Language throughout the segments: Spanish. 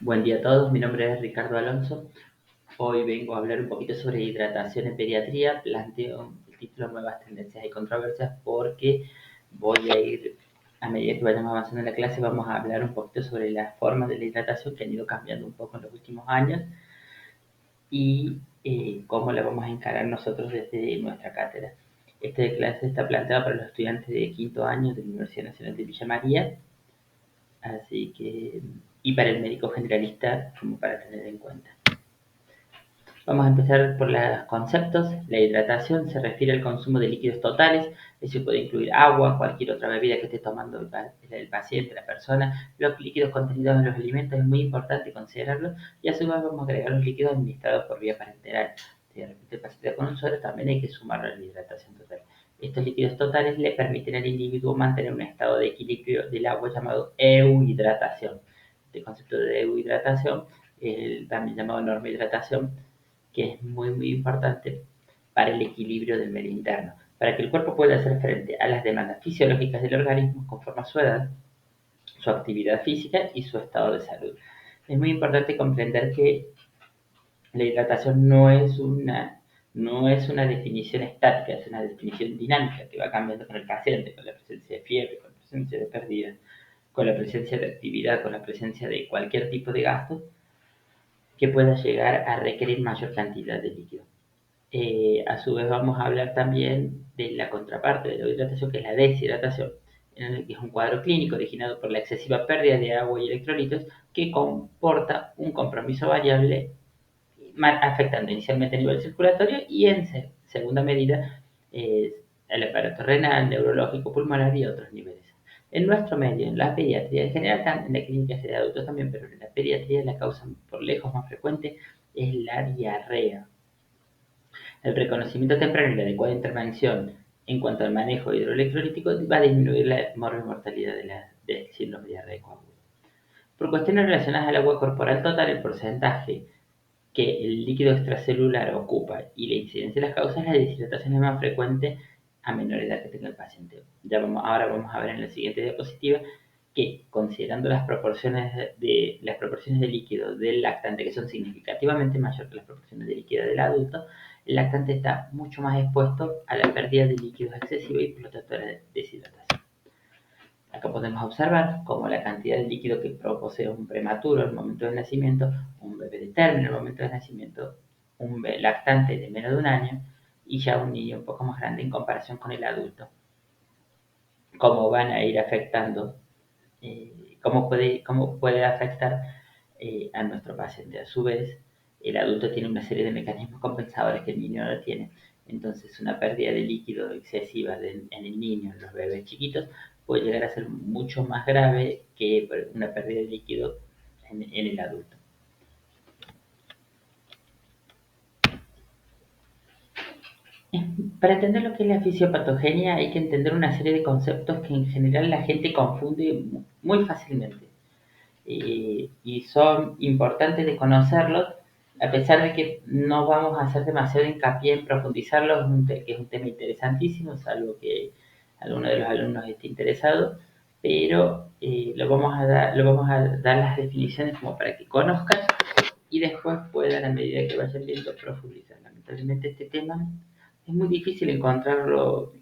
Buen día a todos, mi nombre es Ricardo Alonso. Hoy vengo a hablar un poquito sobre hidratación en pediatría. Planteo el título Nuevas tendencias y controversias porque voy a ir, a medida que vayamos avanzando en la clase, vamos a hablar un poquito sobre las formas de la hidratación que han ido cambiando un poco en los últimos años y cómo la vamos a encarar nosotros desde nuestra cátedra. Esta clase está planteada para los estudiantes de quinto año de la Universidad Nacional de Villa María, así que, y para el médico generalista, como para tener en cuenta. Vamos a empezar por los conceptos. La hidratación se refiere al consumo de líquidos totales. Eso puede incluir agua, cualquier otra bebida que esté tomando el paciente, la persona. Los líquidos contenidos en los alimentos es muy importante considerarlos. Y a su vez vamos a agregar los líquidos administrados por vía parenteral. Si de repente el paciente está con un suero, también hay que sumarlo a la hidratación total. Estos líquidos totales le permiten al individuo mantener un estado de equilibrio del agua llamado euhidratación. Este concepto de euhidratación, también llamado normohidratación, que es muy importante para el equilibrio del medio interno, para que el cuerpo pueda hacer frente a las demandas fisiológicas del organismo conforme a su edad, su actividad física y su estado de salud. Es muy importante comprender que la hidratación no es una definición estática, es una definición dinámica que va cambiando con el paciente, con la presencia de fiebre, con la presencia de pérdida, con la presencia de actividad, con la presencia de cualquier tipo de gasto que pueda llegar a requerir mayor cantidad de líquido. A su vez vamos a hablar también de la contraparte de la hidratación, que es la deshidratación, en el que es un cuadro clínico originado por la excesiva pérdida de agua y electrolitos que comporta un compromiso variable afectando inicialmente a nivel circulatorio y en segunda medida el aparato renal, neurológico, pulmonar y otros niveles. En nuestro medio, en la pediatría en general, en la clínica de adultos también, pero en la pediatría la causa por lejos más frecuente es la diarrea. El reconocimiento temprano y la adecuada intervención en cuanto al manejo hidroelectrolítico va a disminuir la mortalidad del síndrome de diarrea aguda. Por cuestiones relacionadas al agua corporal total, el porcentaje que el líquido extracelular ocupa y la incidencia de las causas, la deshidratación es más frecuente a menor edad que tenga el paciente. Ahora vamos a ver en la siguiente diapositiva que, considerando las proporciones de líquido del lactante, que son significativamente mayores que las proporciones de líquido del adulto, el lactante está mucho más expuesto a la pérdida de líquidos excesiva y por lo tanto a la deshidratación. Acá podemos observar cómo la cantidad de líquido que posee un prematuro al momento del nacimiento, un bebé de término al momento del nacimiento, un lactante de menos de un año y ya un niño un poco más grande en comparación con el adulto. Cómo van a ir afectando, cómo puede afectar a nuestro paciente. A su vez, el adulto tiene una serie de mecanismos compensadores que el niño no tiene. Entonces, una pérdida de líquido excesiva en el niño, en los bebés chiquitos, puede llegar a ser mucho más grave que una pérdida de líquido en el adulto. Para entender lo que es la fisiopatogenia hay que entender una serie de conceptos que en general la gente confunde muy fácilmente. Y son importantes de conocerlos, a pesar de que no vamos a hacer demasiado hincapié en profundizarlos, que es un tema interesantísimo, salvo que alguno de los alumnos esté interesado, pero lo vamos a dar las definiciones como para que conozcan y después puedan, a medida que vayan viendo, profundizar. Lamentablemente este tema es muy difícil encontrarlo,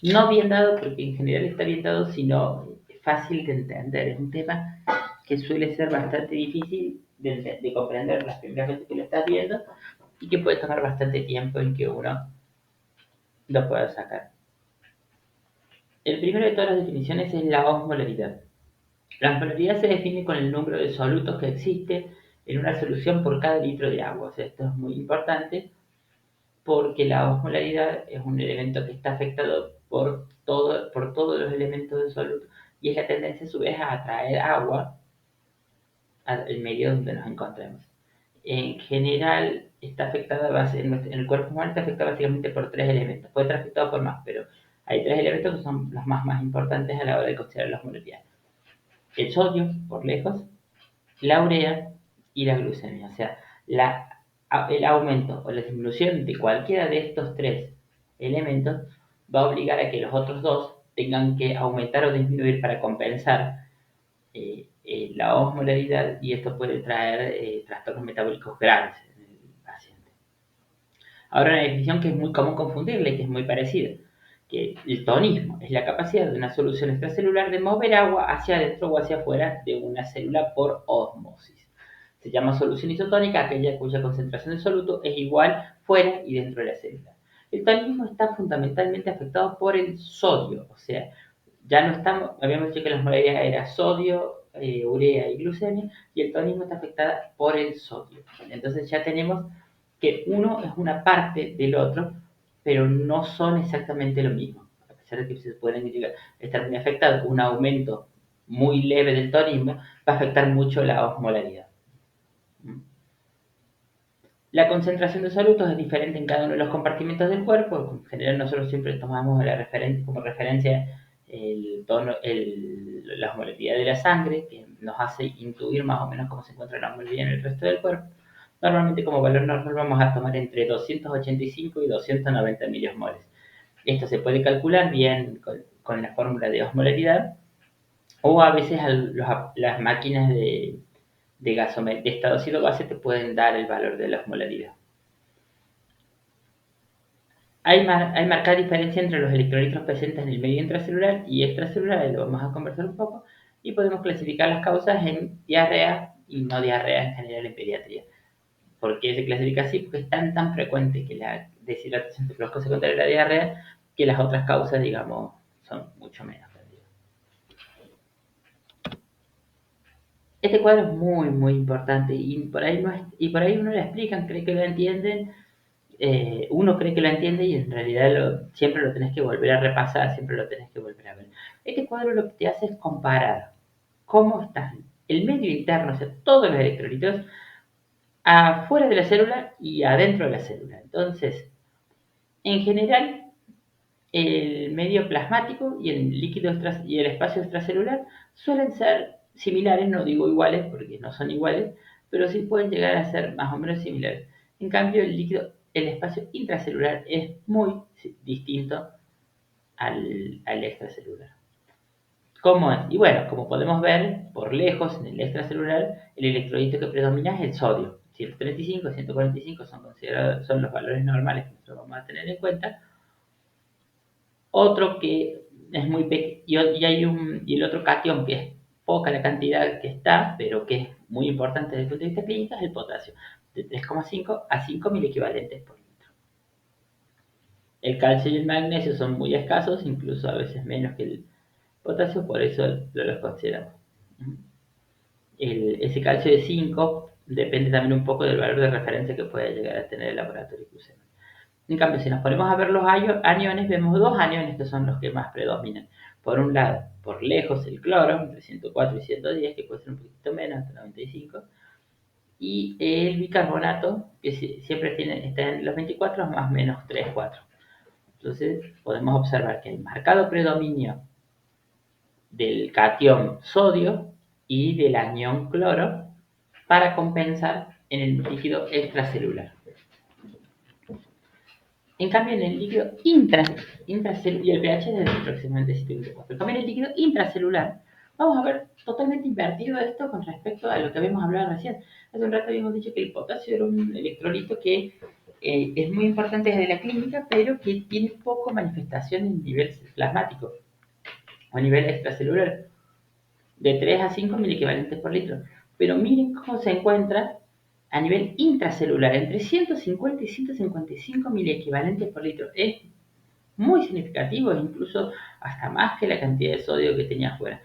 no bien dado, porque en general está bien dado, sino fácil de entender. Es un tema que suele ser bastante difícil de comprender las primeras veces que lo estás viendo y que puede tomar bastante tiempo en que uno lo pueda sacar. El primero de todas las definiciones es la osmolaridad. La osmolaridad se define con el número de solutos que existe en una solución por cada litro de agua. O sea, esto es muy importante porque la osmolaridad es un elemento que está afectado por todos los elementos de soluto y es la tendencia a su vez a atraer agua al medio donde nos encontremos. En general, está afectada en el cuerpo humano está afectada básicamente por tres elementos. Puede estar afectado por más, pero hay tres elementos que son los más importantes a la hora de considerar la osmolaridad. El sodio, por lejos, la urea y la glucemia. O sea, el aumento o la disminución de cualquiera de estos tres elementos va a obligar a que los otros dos tengan que aumentar o disminuir para compensar la osmolaridad y esto puede traer trastornos metabólicos graves en el paciente. Ahora una definición que es muy común confundirla y que es muy parecida, que el tonismo es la capacidad de una solución extracelular de mover agua hacia adentro o hacia afuera de una célula por ósmosis. Se llama solución isotónica aquella cuya concentración de soluto es igual fuera y dentro de la célula. El tonismo está fundamentalmente afectado por el sodio, o sea, ya no estamos, habíamos dicho que las modalidades eran sodio, urea y glucemia, y el tonismo está afectada por el sodio. Entonces ya tenemos que uno es una parte del otro, pero no son exactamente lo mismo. A pesar de que se pueden estar muy afectados, un aumento muy leve del tonismo va a afectar mucho la osmolaridad. La concentración de solutos es diferente en cada uno de los compartimentos del cuerpo. En general nosotros siempre tomamos como referencia la osmolaridad de la sangre, que nos hace intuir más o menos cómo se encuentra la osmolaridad en el resto del cuerpo. Normalmente como valor normal vamos a tomar entre 285 y 290 miliosmoles. Esto se puede calcular bien con la fórmula de osmolaridad o a veces las máquinas de estado ácido base te pueden dar el valor de la osmolaridad. Hay marcada diferencia entre los electrolitos presentes en el medio intracelular y extracelular, lo vamos a conversar un poco, y podemos clasificar las causas en diarrea y no diarrea en general en pediatría. ¿Por qué se clasifica así? Porque es tan frecuente que la deshidratación se produzca secundaria de la diarrea que las otras causas, digamos, son mucho menos. Este cuadro es muy importante y por ahí, por ahí uno le explican, cree que lo entienden, uno cree que lo entiende y en realidad siempre lo tenés que volver a repasar, siempre lo tenés que volver a ver. Este cuadro lo que te hace es comparar cómo está el medio interno, o sea, todos los electrolitos, afuera de la célula y adentro de la célula. Entonces, en general, el medio plasmático y el líquido y el espacio extracelular suelen ser similares, no digo iguales porque no son iguales, pero sí pueden llegar a ser más o menos similares. En cambio, el espacio intracelular es muy distinto al extracelular. ¿Cómo es? Y bueno, como podemos ver, por lejos, en el extracelular, el electrolito que predomina es el sodio. 135, 145 son los valores normales que nosotros vamos a tener en cuenta. Otro que es muy pequeño, y el otro cation que es poca la cantidad que está, pero que es muy importante desde el punto de vista clínico, es el potasio, de 3,5 a 5 mil equivalentes por litro. El calcio y el magnesio son muy escasos, incluso a veces menos que el potasio, por eso lo los consideramos. Ese calcio de 5 depende también un poco del valor de referencia que pueda llegar a tener el laboratorio glucémico. En cambio, si nos ponemos a ver los aniones, vemos dos aniones que son los que más predominan. Por un lado, por lejos el cloro, entre 104 y 110, que puede ser un poquito menos, hasta 95. Y el bicarbonato, que siempre está en los 24 más o menos 3, 4. Entonces, podemos observar que hay marcado predominio del catión sodio y del anión cloro para compensar en el líquido extracelular. En cambio, en el líquido intracelular, y el pH es de aproximadamente 7.4. En cambio, en el líquido intracelular, vamos a ver totalmente invertido esto con respecto a lo que habíamos hablado recién. Hace un rato habíamos dicho que el potasio era un electrolito que es muy importante desde la clínica, pero que tiene poco manifestación en nivel plasmático o a nivel extracelular, de 3 a 5 mil equivalentes por litro. Pero miren cómo se encuentra a nivel intracelular, entre 150 y 155 mil equivalentes por litro. Es muy significativo, incluso hasta más que la cantidad de sodio que tenía afuera.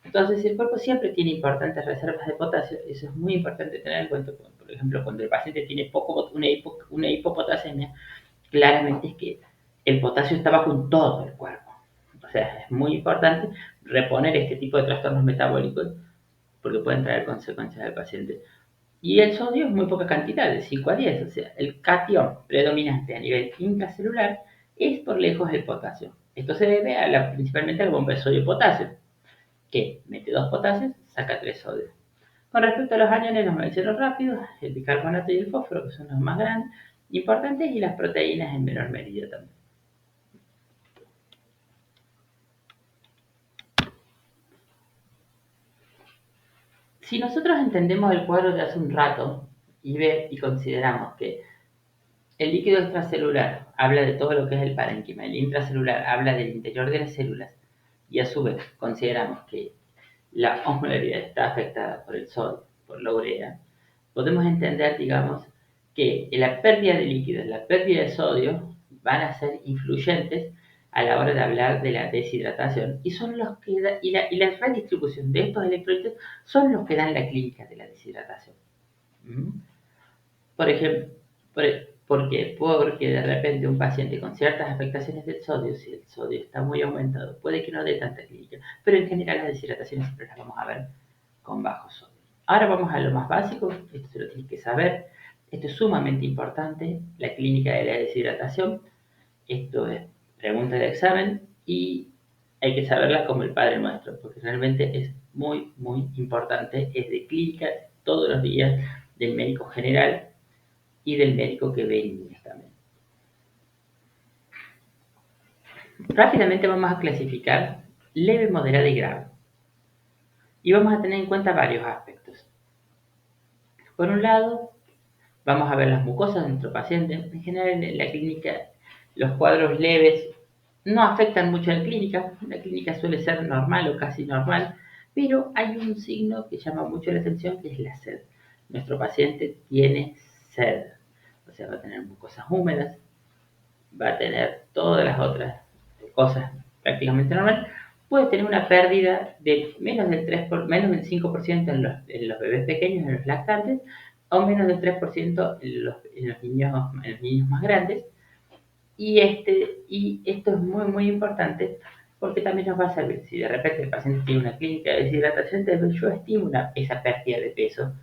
Entonces, el cuerpo siempre tiene importantes reservas de potasio, eso es muy importante tener en cuenta. Por ejemplo, cuando el paciente tiene una hipopotasemia, claramente es que el potasio está bajo en todo el cuerpo. O sea, es muy importante reponer este tipo de trastornos metabólicos porque pueden traer consecuencias al paciente. Y el sodio es muy poca cantidad, de 5 a 10, o sea, el catión predominante a nivel intracelular es por lejos el potasio. Esto se debe principalmente al bomba de sodio-potasio, que mete 2 potasios, saca 3 sodios. Con respecto a los aniones, los menciono rápido, el bicarbonato y el fósforo, que son los más grandes, importantes, y las proteínas en menor medida también. Si nosotros entendemos el cuadro de hace un rato y consideramos que el líquido extracelular habla de todo lo que es el parénquima, el intracelular habla del interior de las células, y a su vez consideramos que la osmolaridad está afectada por el sodio, por la urea, podemos entender, digamos, que la pérdida de líquidos, la pérdida de sodio van a ser influyentes a la hora de hablar de la deshidratación y son los que la redistribución de estos electrolitos son los que dan la clínica de la deshidratación. ¿Mm? Por ejemplo, ¿por qué? Porque de repente un paciente con ciertas afectaciones del sodio, si el sodio está muy aumentado, puede que no dé tanta clínica, pero en general las deshidrataciones siempre las vamos a ver con bajo sodio. Ahora vamos a lo más básico, esto se lo tienen que saber, esto es sumamente importante, la clínica de la deshidratación, esto es pregunta de examen y hay que saberla como el Padre Nuestro, porque realmente es muy, muy importante, es de clínica todos los días del médico general y del médico que ve niños también. Rápidamente vamos a clasificar leve, moderada y grave. Y vamos a tener en cuenta varios aspectos. Por un lado, vamos a ver las mucosas de nuestro paciente. En general, en la clínica, los cuadros leves no afectan mucho a la clínica. La clínica suele ser normal o casi normal, pero hay un signo que llama mucho la atención, que es la sed. Nuestro paciente tiene sed, o sea, va a tener mucosas húmedas, va a tener todas las otras cosas prácticamente normal, puede tener una pérdida de menos del 5% en los bebés pequeños, en los lactantes, o menos del 3% en los niños más grandes. Y esto es muy, muy importante porque también nos va a servir. Si de repente el paciente tiene una clínica de deshidratación, yo estimo esa pérdida de peso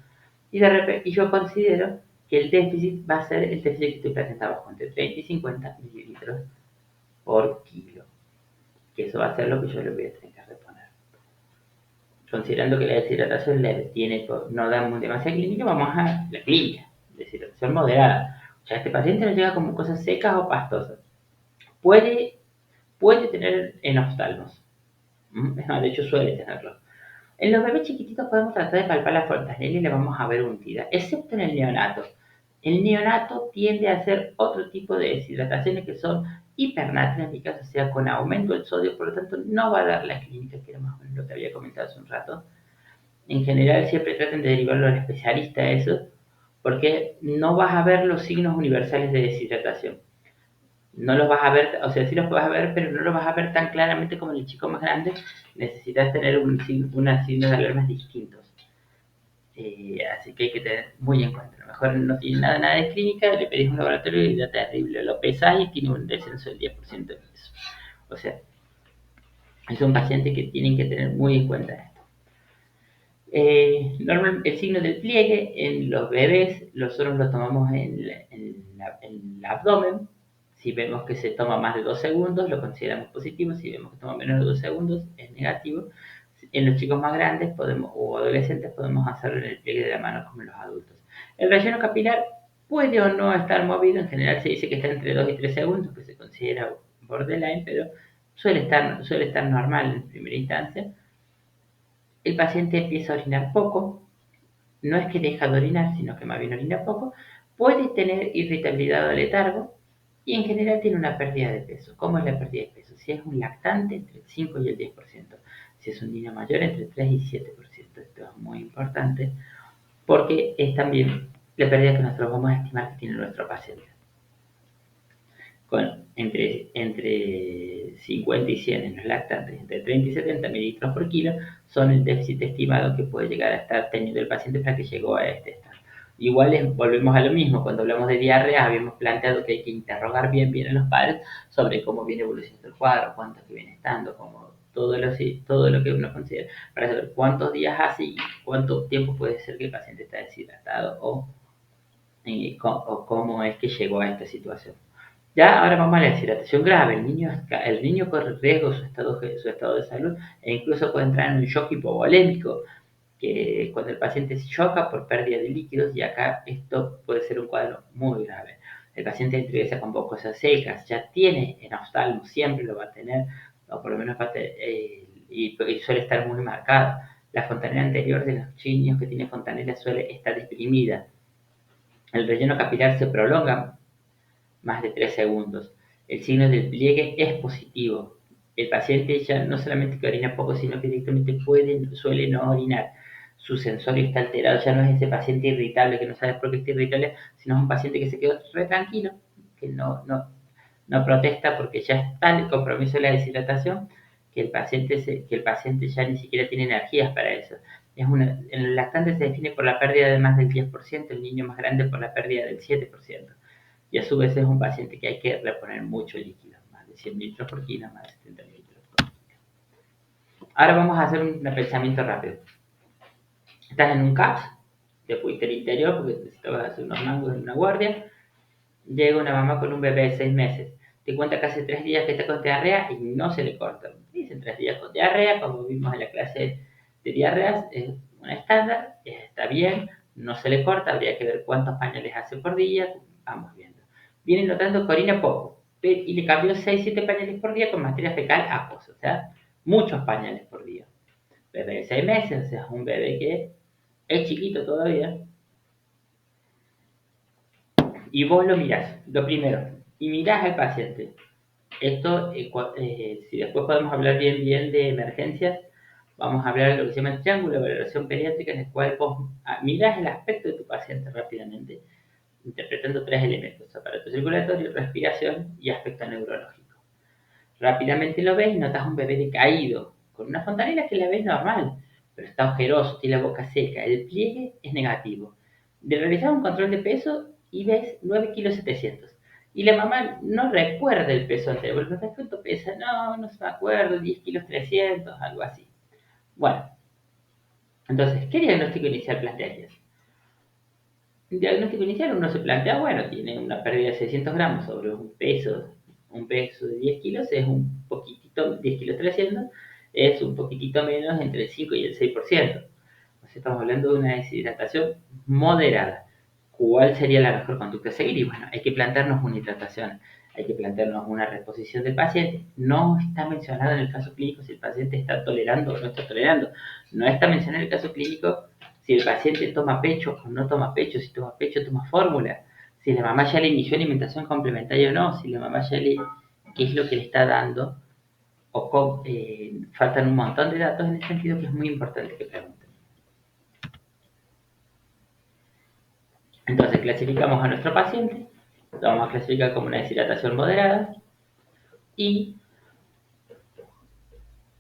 y yo considero que el déficit va a ser el déficit que estoy presentando bajo entre 30 y 50 mililitros por kilo, que eso va a ser lo que yo le voy a tener que reponer. Considerando que la deshidratación leve no da demasiada clínica, vamos a la clínica, deshidratación moderada. O sea, este paciente no llega como cosas secas o pastosas. Puede, puede tener enoftalmos, de hecho suele tenerlo. En los bebés chiquititos podemos tratar de palpar la fontanela y la vamos a ver hundida, excepto en el neonato. El neonato tiende a hacer otro tipo de deshidrataciones que son hipernatremias, o sea, con aumento del sodio, por lo tanto no va a dar la clínica, que era más o menos lo que había comentado hace un rato. En general siempre traten de derivarlo al especialista a eso, porque no vas a ver los signos universales de deshidratación. No los vas a ver, o sea, sí los vas a ver, pero no los vas a ver tan claramente como en el chico más grande. Necesitas tener unos signos de alarmas distintos. Así que hay que tener muy en cuenta. A lo mejor no tiene nada de clínica, le pedís un laboratorio y da terrible. Lo pesás y tiene un descenso del 10% de peso. O sea, es un paciente que tienen que tener muy en cuenta esto. El signo del pliegue en los bebés, nosotros lo tomamos en el abdomen. Si vemos que se toma más de 2 segundos, lo consideramos positivo. Si vemos que toma menos de 2 segundos, es negativo. En los chicos más grandes o adolescentes podemos hacerlo en el pliegue de la mano como en los adultos. El relleno capilar puede o no estar movido. En general se dice que está entre 2 y 3 segundos, que se considera borderline, pero suele estar normal en primera instancia. El paciente empieza a orinar poco, no es que deja de orinar, sino que más bien orina poco, puede tener irritabilidad o letargo y en general tiene una pérdida de peso. ¿Cómo es la pérdida de peso? Si es un lactante, entre el 5 y el 10%. Si es un niño mayor, entre el 3 y 7%. Esto es muy importante porque es también la pérdida que nosotros vamos a estimar que tiene nuestro paciente. Entre 50 y 100 en los lactantes, entre 30 y 70 mililitros por kilo, son el déficit estimado que puede llegar a estar teniendo el paciente para que llegó a este estado. Igual volvemos a lo mismo, cuando hablamos de diarrea habíamos planteado que hay que interrogar bien a los padres sobre cómo viene evolucionando el cuadro, cuánto que viene estando, todo lo que uno considera, para saber cuántos días hace y cuánto tiempo puede ser que el paciente está deshidratado o cómo es que llegó a esta situación. Ya ahora vamos a la deshidratación grave. El niño corre riesgo su estado de salud e incluso puede entrar en un shock hipovolémico, que cuando el paciente se choca por pérdida de líquidos, y acá esto puede ser un cuadro muy grave. El paciente ingresa con cosas secas, ya tiene enoftalmo, siempre lo va a tener, o por lo menos y suele estar muy marcado. La fontanela anterior de los niños que tiene fontanela suele estar deprimida. El relleno capilar se prolonga más de 3 segundos. El signo del pliegue es positivo. El paciente ya no solamente que orina poco, sino que directamente suele no orinar. Su sensorio está alterado, ya no es ese paciente irritable que no sabes por qué está irritable, sino es un paciente que se quedó re tranquilo, que no protesta porque ya está el compromiso de la deshidratación, que el paciente ya ni siquiera tiene energías para eso. En el lactante se define por la pérdida de más del 10%, el niño más grande por la pérdida del 7%. Y a su vez es un paciente que hay que reponer mucho líquido, más de 100 litros por kilo, más de 70 litros por kilo. Ahora vamos a hacer un pensamiento rápido. Estás en un CAPS, te fuiste al interior porque necesitabas hacer unos mangos en una guardia. Llega una mamá con un bebé de 6 meses. Te cuenta que hace 3 días que está con diarrea y no se le corta. Dicen 3 días con diarrea, como vimos en la clase de diarreas, es una estándar, está bien, no se le corta, habría que ver cuántos pañales hace por día, vamos viendo. Viene notando que orina poco y le cambió 6-7 pañales por día con materia fecal acuosa, o sea, muchos pañales por día. Bebé de 6 meses, o sea, un bebé que es chiquito todavía, y vos lo mirás, lo primero, y mirás al paciente. Esto, si después podemos hablar bien de emergencias, vamos a hablar de lo que se llama el triángulo de valoración pediátrica, en el cual vos mirás el aspecto de tu paciente rápidamente, interpretando 3 elementos: aparato circulatorio, respiración y aspecto neurológico. Rápidamente lo ves y notas un bebé decaído, con una fontanela que la ves normal, pero está ojeroso, tiene la boca seca, el pliegue es negativo. De realizar un control de peso y ves 9,7 kilos. Y la mamá no recuerda el peso anterior. ¿Sabes cuánto pesa? No se me acuerdo, 10,3 kilos, algo así. Bueno, entonces, ¿qué diagnóstico inicial plantearías? El diagnóstico inicial uno se plantea, bueno, tiene una pérdida de 600 gramos sobre un peso de 10 kilos, es un poquitito, 10,3 kilos, es un poquitito menos entre el 5 y el 6%. Entonces estamos hablando de una deshidratación moderada. ¿Cuál sería la mejor conducta a seguir? Y bueno, hay que plantearnos una hidratación, hay que plantearnos una reposición del paciente. No está mencionado en el caso clínico si el paciente está tolerando o no está tolerando. No está mencionado en el caso clínico si el paciente toma pecho o no toma pecho, si toma pecho, toma fórmula, si la mamá ya le inició alimentación complementaria o no, si la mamá ya qué es lo que le está dando, faltan un montón de datos en ese sentido que es muy importante que pregunten. Entonces clasificamos a nuestro paciente, lo vamos a clasificar como una deshidratación moderada y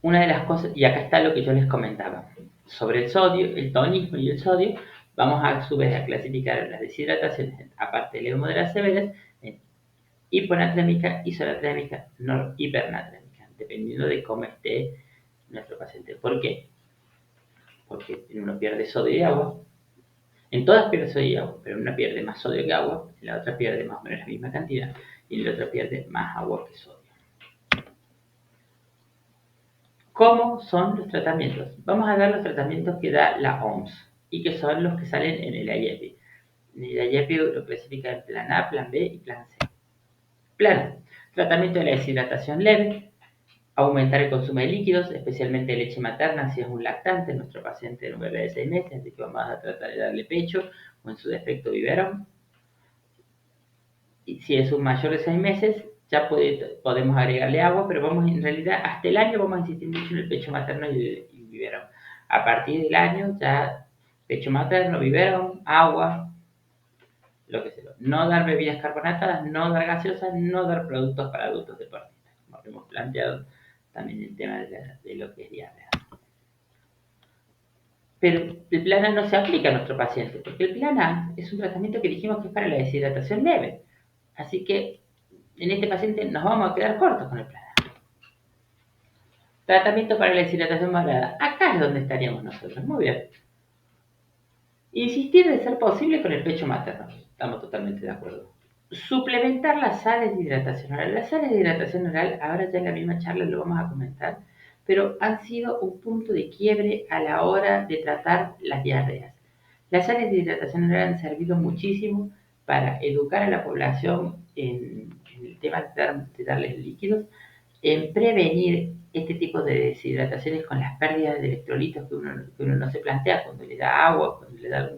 una de las cosas, y acá está lo que yo les comentaba, sobre el sodio, el tonismo y el sodio, vamos a su vez a clasificar las deshidrataciones, aparte de moderadas severas, en hiponatrémica, isolatrémica, no hipernatrémica, dependiendo de cómo esté nuestro paciente. ¿Por qué? Porque en uno pierde sodio y agua, en todas pierde sodio y agua, pero en una pierde más sodio que agua, en la otra pierde más o menos la misma cantidad, y en la otra pierde más agua que sodio. ¿Cómo son los tratamientos? Vamos a ver los tratamientos que da la OMS y que son los que salen en el IEPI. En el IEPI lo clasifica en plan A, plan B y plan C. Plan A: tratamiento de la deshidratación leve, aumentar el consumo de líquidos, especialmente de leche materna si es un lactante, nuestro paciente es un bebé de 6 meses, así que vamos a tratar de darle pecho o en su defecto biberón. Y si es un mayor de 6 meses, ya podemos agregarle agua, pero en realidad hasta el año vamos a insistir mucho en el pecho materno y el biberón. A partir del año ya pecho materno, biberón, agua, lo que sea. No dar bebidas carbonatadas, no dar gaseosas, no dar productos para adultos deportistas, como hemos planteado también el tema de lo que es diarrea. Pero el plan A no se aplica a nuestro paciente, porque el plan A es un tratamiento que dijimos que es para la deshidratación leve. Así que en este paciente nos vamos a quedar cortos con el plan A. Tratamiento para la deshidratación moderada. Acá es donde estaríamos nosotros. Muy bien. Insistir de ser posible con el pecho materno. Estamos totalmente de acuerdo. Suplementar las sales de hidratación oral. Las sales de hidratación oral, ahora ya en la misma charla lo vamos a comentar, pero han sido un punto de quiebre a la hora de tratar las diarreas. Las sales de hidratación oral han servido muchísimo para educar a la población en el tema de darles líquidos, en prevenir este tipo de deshidrataciones con las pérdidas de electrolitos que uno no se plantea cuando le da agua, cuando le da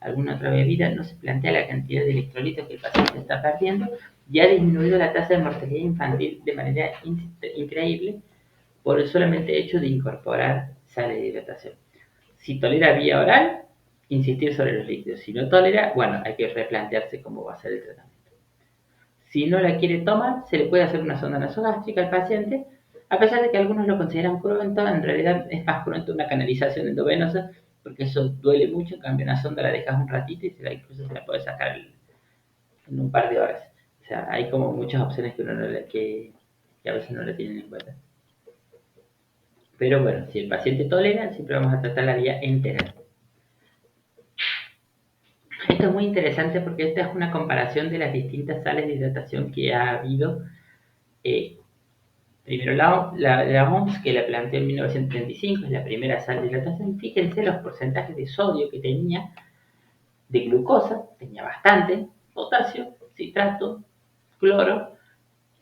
alguna otra bebida, no se plantea la cantidad de electrolitos que el paciente está perdiendo y ha disminuido la tasa de mortalidad infantil de manera increíble por el solamente hecho de incorporar sales de hidratación. Si tolera vía oral, insistir sobre los líquidos. Si no tolera, bueno, hay que replantearse cómo va a ser el tratamiento. Si no la quiere tomar, se le puede hacer una sonda nasogástrica al paciente, a pesar de que algunos lo consideran cruento, en realidad es más cruento una canalización endovenosa, porque eso duele mucho, en cambio una sonda la dejas un ratito y incluso se la puede sacar en un par de horas. O sea, hay como muchas opciones que uno no le, que a veces no le tienen en cuenta. Pero bueno, si el paciente tolera, siempre vamos a tratar la vía entera. Esto es muy interesante porque esta es una comparación de las distintas sales de hidratación que ha habido. eh, Primero la OMS, que la planteó en 1935, es la primera sal de hidratación. Fíjense los porcentajes de sodio que tenía, de glucosa, tenía bastante, potasio, citrato, cloro,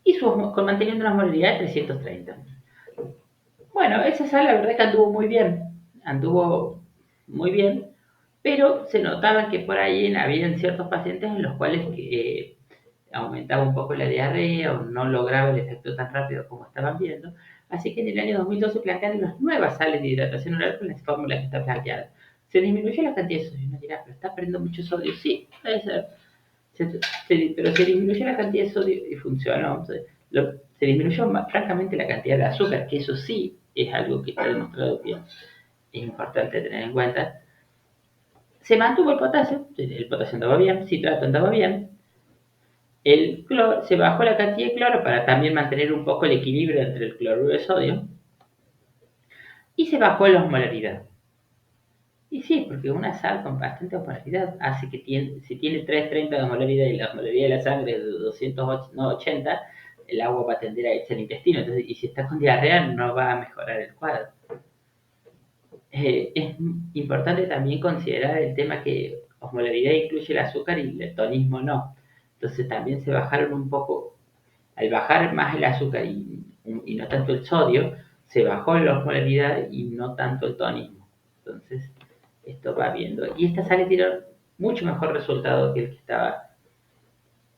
y manteniendo una osmolaridad de 330. Bueno, esa sal la verdad que anduvo muy bien, pero se notaba que por ahí había ciertos pacientes en los cuales aumentaba un poco la diarrea o no lograba el efecto tan rápido como estaban viendo. Así que en el año 2012 plantearon las nuevas sales de hidratación oral con la fórmula que está planteada. Se disminuyó la cantidad de sodio. Uno dirá, pero está perdiendo mucho sodio. Sí, puede ser. Pero se disminuyó la cantidad de sodio y funcionó. Se disminuyó francamente la cantidad de azúcar, que eso sí es algo que está demostrado que es importante tener en cuenta. Se mantuvo el potasio andaba bien, el citrato andaba bien, el cloro, se bajó la cantidad de cloro para también mantener un poco el equilibrio entre el cloruro de sodio y se bajó la osmolaridad. Y sí, porque una sal con bastante osmolaridad hace que si tiene 330 de osmolaridad y la osmolaridad de la sangre es de 280, el agua va a tender a irse al intestino. Entonces, y si está con diarrea, no va a mejorar el cuadro. Es importante también considerar el tema que osmolaridad incluye el azúcar y el tonismo no. Entonces también se bajaron un poco, al bajar más el azúcar y no tanto el sodio, se bajó la osmolaridad y no tanto el tonismo. Entonces, esto va viendo. Y esta sales dieron mucho mejor resultado que el que estaba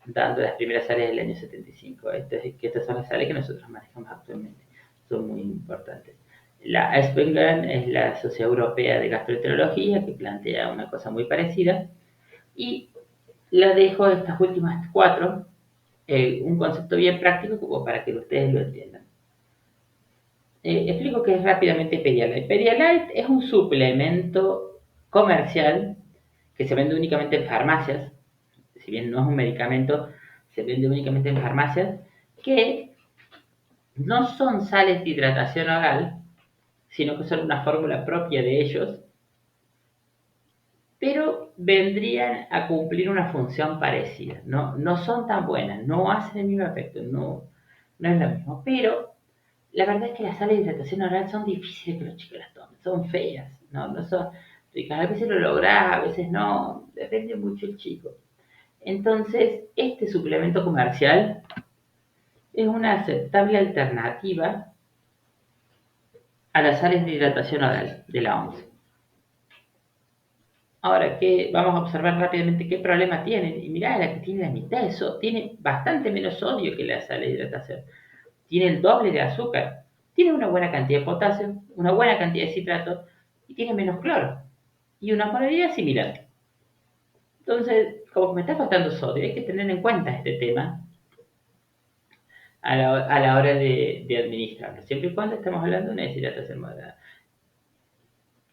dando las primeras sales del año 75. Estas son las sales que nosotros manejamos actualmente. Son muy importantes. La Spengler es la Sociedad Europea de Gastroenterología, que plantea una cosa muy parecida. Y la dejo estas últimas cuatro, un concepto bien práctico como para que ustedes lo entiendan. Explico que es rápidamente Pedialyte. Pedialyte es un suplemento comercial que se vende únicamente en farmacias, si bien no es un medicamento, se vende únicamente en farmacias, que no son sales de hidratación oral, sino que son una fórmula propia de ellos, pero vendrían a cumplir una función parecida. No son tan buenas, no hacen el mismo efecto, no es lo mismo, pero la verdad es que las sales de hidratación oral son difíciles que los chicos las tomen, son feas, no son ricas. A veces lo lográs, a veces no, depende mucho el chico. Entonces, este suplemento comercial es una aceptable alternativa a las sales de hidratación oral de la OMS. Ahora, vamos a observar rápidamente qué problema tienen. Y mirá, la que tiene la mitad de eso, tiene bastante menos sodio que la sal de hidratación. Tiene el doble de azúcar. Tiene una buena cantidad de potasio, una buena cantidad de citrato y tiene menos cloro. Y una polaridad similar. Entonces, como me está faltando sodio, hay que tener en cuenta este tema a la hora de administrarlo, siempre y cuando estemos hablando de una deshidratación moderada.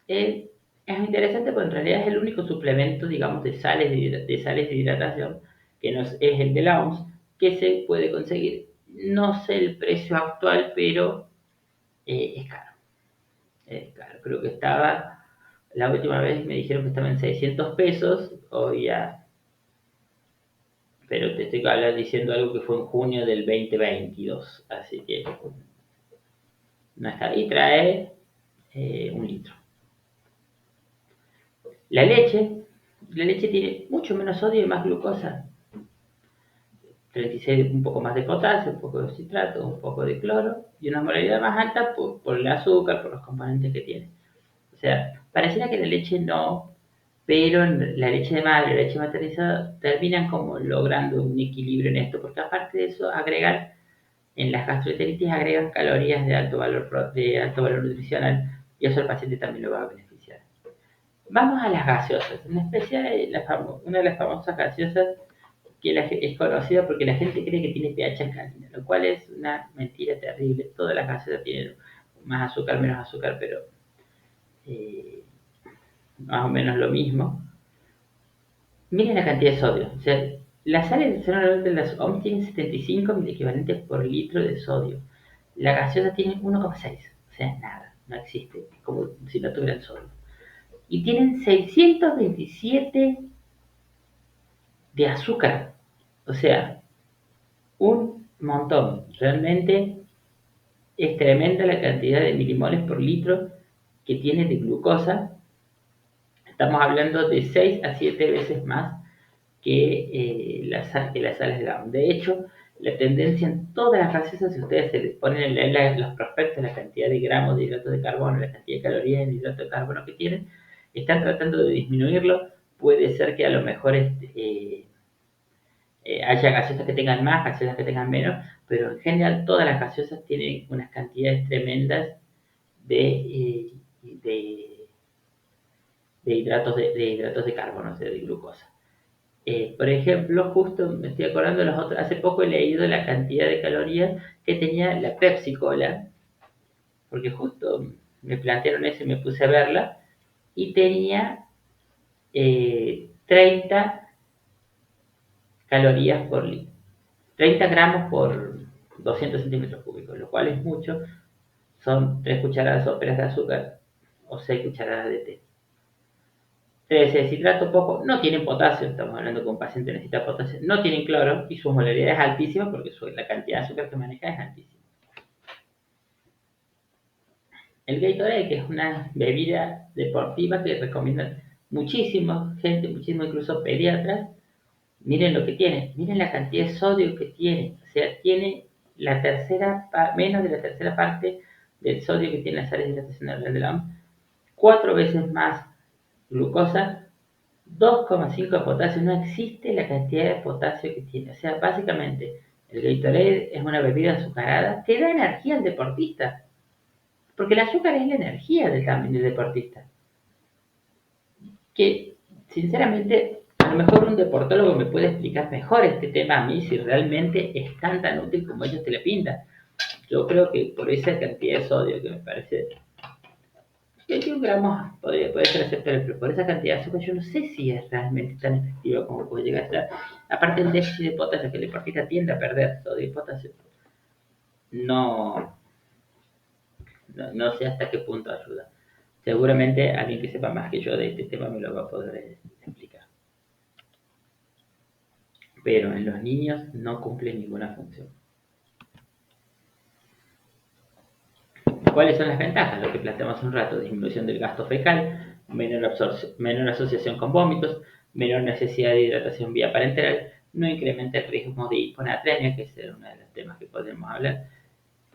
Es interesante porque en realidad es el único suplemento, digamos, de sales de hidratación, que no es el de la OMS, que se puede conseguir. No sé el precio actual, pero es caro. Es caro. Creo que la última vez me dijeron que estaba en 600 pesos, hoy ya, pero te estoy diciendo algo que fue en junio del 2022, así que no está. Y trae 1 litro. La leche tiene mucho menos sodio y más glucosa. 36 un poco más de potasio, un poco de citrato, un poco de cloro y una molaridad más alta por el azúcar, por los componentes que tiene. O sea, pareciera que la leche no, pero la leche de madre y la leche maternizada terminan como logrando un equilibrio en esto, porque aparte de eso agregan, en las gastroenteritis agregan calorías de alto valor nutricional y eso el paciente también lo va a beneficiar. Vamos a las gaseosas, en especial una de las famosas gaseosas que es conocida porque la gente cree que tiene pH alcalino, lo cual es una mentira terrible. Todas las gaseosas tienen más azúcar, menos azúcar, pero eh, más o menos lo mismo. Miren la cantidad de sodio. O sea, las sales de las OMS tienen 75 equivalentes por litro de sodio. La gaseosa tiene 1,6. O sea, nada, no existe. Es como si no tuvieran sodio. Y tienen 627 de azúcar. O sea, un montón. Realmente es tremenda la cantidad de milimoles por litro que tiene de glucosa. Estamos hablando de 6 a 7 veces más que las sales de la OMS. De hecho, la tendencia en todas las gaseosas, si ustedes se les ponen en los prospectos la cantidad de gramos de hidratos de carbono, la cantidad de calorías en hidrato de carbono que tienen, están tratando de disminuirlo. Puede ser que a lo mejor haya gaseosas que tengan más, gaseosas que tengan menos, pero en general todas las gaseosas tienen unas cantidades tremendas de, de hidratos de carbono, o sea, de glucosa. Por ejemplo, justo me estoy acordando hace poco he leído la cantidad de calorías que tenía la Pepsi Cola, porque justo me plantearon eso y me puse a verla, y tenía 30 calorías por litro, 30 gramos por 200 centímetros cúbicos, lo cual es mucho, son 3 cucharadas soperas de azúcar o 6 cucharadas de té. 13 de citrato poco, no tienen potasio, estamos hablando que un paciente necesita potasio, no tienen cloro y su molaridad es altísima porque la cantidad de azúcar que maneja es altísima. El Gatorade, que es una bebida deportiva que recomiendan muchísimo gente, muchísimo incluso pediatras, miren lo que tiene, miren la cantidad de sodio que tiene, o sea, tiene menos de la tercera parte del sodio que tiene las sales de hidratación de la OMS, 4 veces más glucosa, 2,5 de potasio, no existe la cantidad de potasio que tiene. O sea, básicamente, el Gatorade es una bebida azucarada que da energía al deportista. Porque el azúcar es la energía también del deportista. Que, sinceramente, a lo mejor un deportólogo me puede explicar mejor este tema a mí si realmente es tan útil como ellos te lo pintan. Yo creo que por esa cantidad de sodio que me parece 21 gramos puede ser aceptable, pero por esa cantidad de azúcar yo no sé si es realmente tan efectivo como puede llegar a ser. Aparte del déficit de potasio que el deportista tiende a perder sodio y potasio, no, no sé hasta qué punto ayuda. Seguramente alguien que sepa más que yo de este tema me lo va a poder explicar. Pero en los niños no cumple ninguna función. ¿Cuáles son las ventajas? Lo que planteamos hace un rato, disminución del gasto fecal, menor asociación con vómitos, menor necesidad de hidratación vía parenteral, no incrementa el riesgo de hiponatremia, que es uno de los temas que podemos hablar,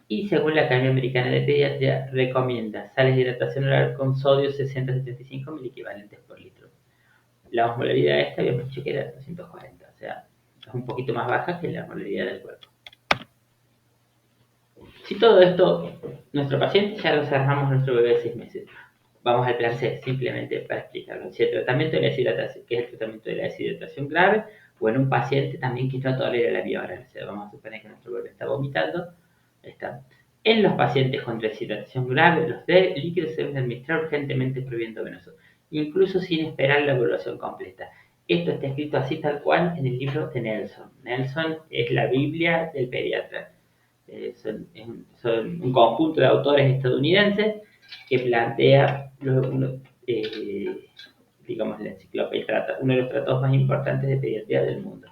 y según la Academia Americana de Pediatría, recomienda sales de hidratación oral con sodio 60-75 miliequivalentes por litro. La osmolaridad de esta habíamos dicho que era 240, o sea, es un poquito más baja que la osmolaridad del cuerpo. Si todo esto, nuestro paciente ya lo cerramos nuestro bebé de 6 meses. Vamos al plan C, simplemente para explicarlo. Si el tratamiento de la deshidratación, que es el tratamiento de la deshidratación grave, o en un paciente también que no tolera la vía oral. O sea, vamos a suponer que nuestro bebé está vomitando. En los pacientes con deshidratación grave, los líquidos se deben administrar urgentemente por viento venoso, incluso sin esperar la evaluación completa. Esto está escrito así tal cual en el libro de Nelson. Nelson es la Biblia del pediatra. Son un conjunto de autores estadounidenses que plantea digamos, la enciclopedia, uno de los tratados más importantes de pediatría del mundo.